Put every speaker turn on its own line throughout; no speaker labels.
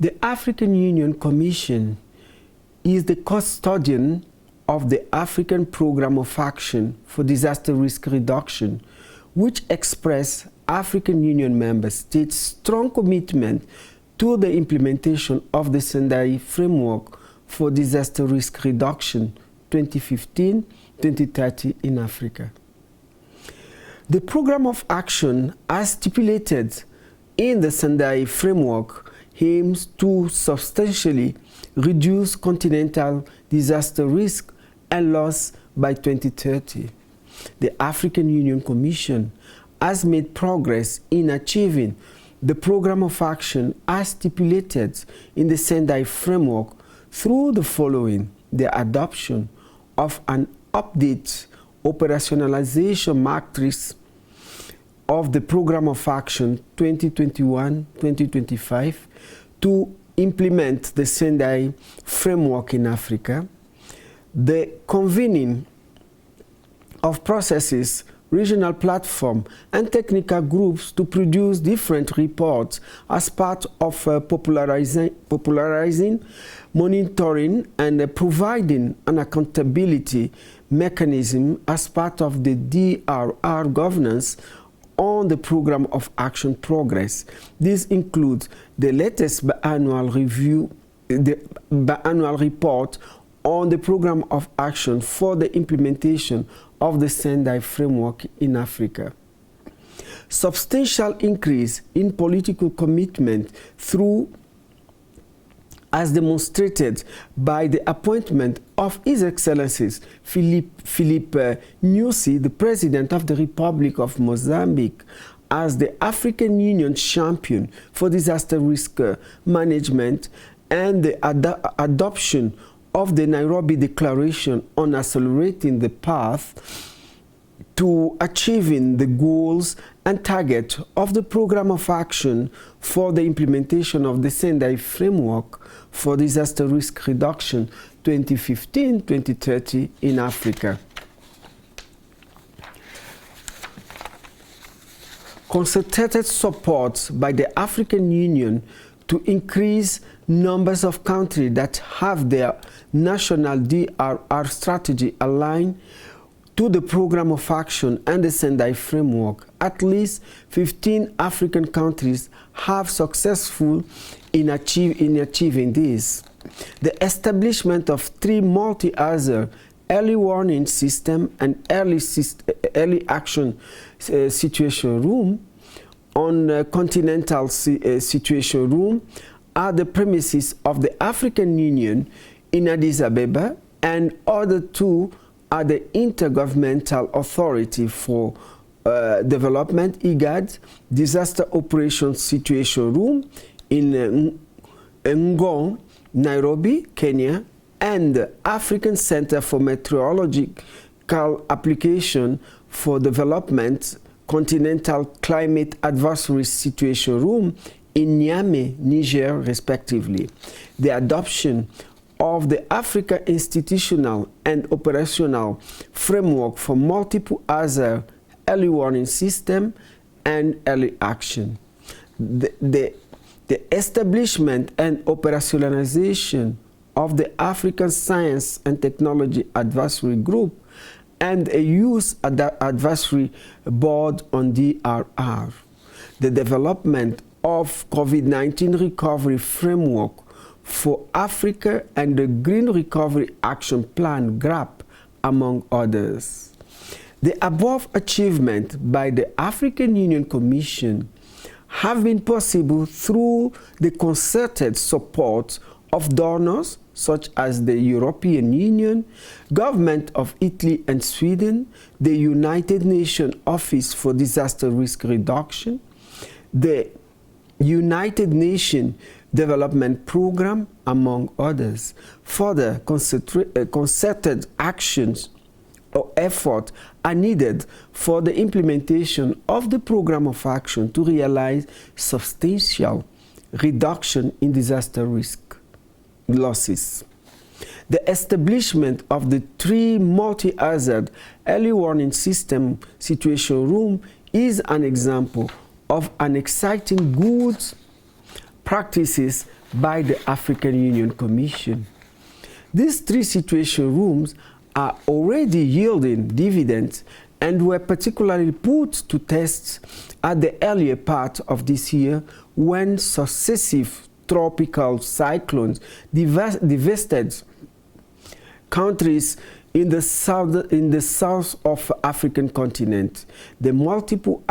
The African Union Commission is the custodian of the African Programme of Action for Disaster Risk Reduction, which express African Union member states' strong commitment to the implementation of the Sendai Framework for Disaster Risk Reduction 2015-2030 in Africa. The Programme of Action, as stipulated in the Sendai Framework, aims to substantially reduce continental disaster risk and loss by 2030. The African Union Commission has made progress in achieving the Programme of Action as stipulated in the Sendai Framework through the following: the adoption of an update operationalization matrix of the Programme of Action 2021-2025 to implement the Sendai Framework in Africa, the convening of processes, regional platform and technical groups to produce different reports as part of popularizing, monitoring and providing an accountability mechanism as part of the DRR governance on the Programme of Action progress. This includes the latest biannual review, the biannual report on the Programme of Action for the implementation of the Sendai Framework in Africa. Substantial increase in political commitment through, as demonstrated by the appointment of His Excellencies Philippe Nyusi, the President of the Republic of Mozambique, as the African Union champion for disaster risk management, and the adoption of the Nairobi Declaration on accelerating the path to achieving the goals and target of the Programme of Action for the implementation of the Sendai Framework for Disaster Risk Reduction 2015-2030 in Africa. Concerted support by the African Union to increase numbers of countries that have their national DRR strategy aligned to the Programme of Action and the Sendai Framework. At least 15 African countries have successful in achieving this. The establishment of 3 multi-hazard early warning system and early action situation room on continental situation room are the premises of the African Union in Addis Ababa, and other 2 are the Intergovernmental Authority for Development, IGAD, Disaster Operations Situation Room in Ngong, Nairobi, Kenya, and the African Center for Meteorological Application for Development, Continental Climate Advisory Situation Room in Niamey, Niger, respectively. The adoption of the Africa Institutional and Operational Framework for Multiple Hazard Early Warning System and Early Action. The establishment and operationalization of the African Science and Technology Advisory Group and a Youth Advisory Board on DRR. The development of COVID-19 Recovery Framework for Africa and the Green Recovery Action Plan, GRAP, among others. The above achievement by the African Union Commission have been possible through the concerted support of donors such as the European Union, Government of Italy and Sweden, the United Nations Office for Disaster Risk Reduction, the United Nations Development Programme, among others. Further concerted actions or effort are needed for the implementation of the Programme of Action to realize substantial reduction in disaster risk losses. The establishment of the 3 multi-hazard early warning system situation room is an example of an exciting good practices by the African Union Commission. These 3 situation rooms are already yielding dividends and were particularly put to test at the earlier part of this year when successive tropical cyclones devastated countries in the south of African continent. The multiple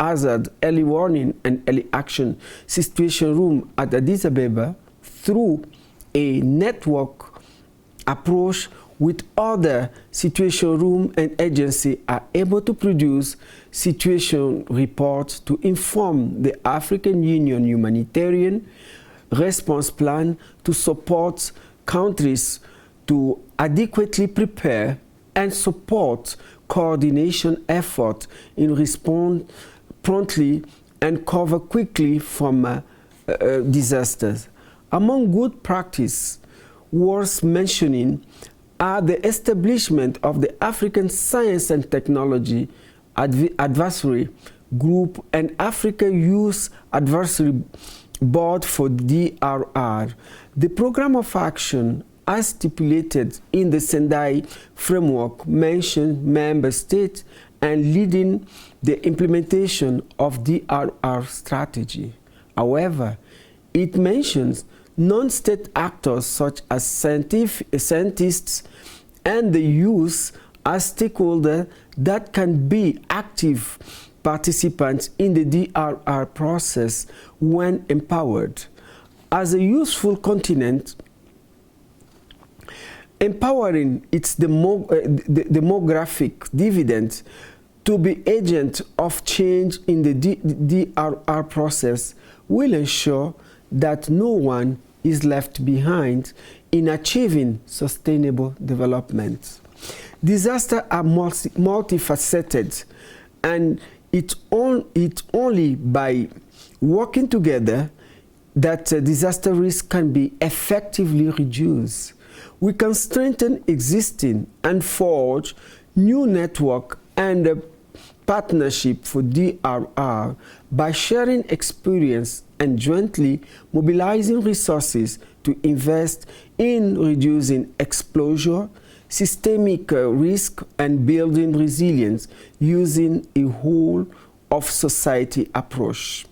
hazard early warning and early action situation room at Addis Ababa, through a network approach with other situation room and agency, are able to produce situation reports to inform the African Union humanitarian response plan to support countries to adequately prepare and support coordination effort in respond promptly and cover quickly from disasters. Among good practice worth mentioning are the establishment of the African Science and Technology Advisory Group and Africa Youth Advisory Board for DRR. The program of action, as stipulated in the Sendai framework, mentioned member states and leading the implementation of DRR strategy. However, it mentions non-state actors such as scientists and the youth as stakeholders that can be active participants in the DRR process when empowered. As a useful continent, empowering its demographic dividend to be agent of change in the DRR process will ensure that no one is left behind in achieving sustainable development. Disasters are multifaceted, and it's only by working together that disaster risk can be effectively reduced. We can strengthen existing and forge new network and partnership for DRR by sharing experience and jointly mobilizing resources to invest in reducing exposure, systemic risk, and building resilience using a whole of society approach.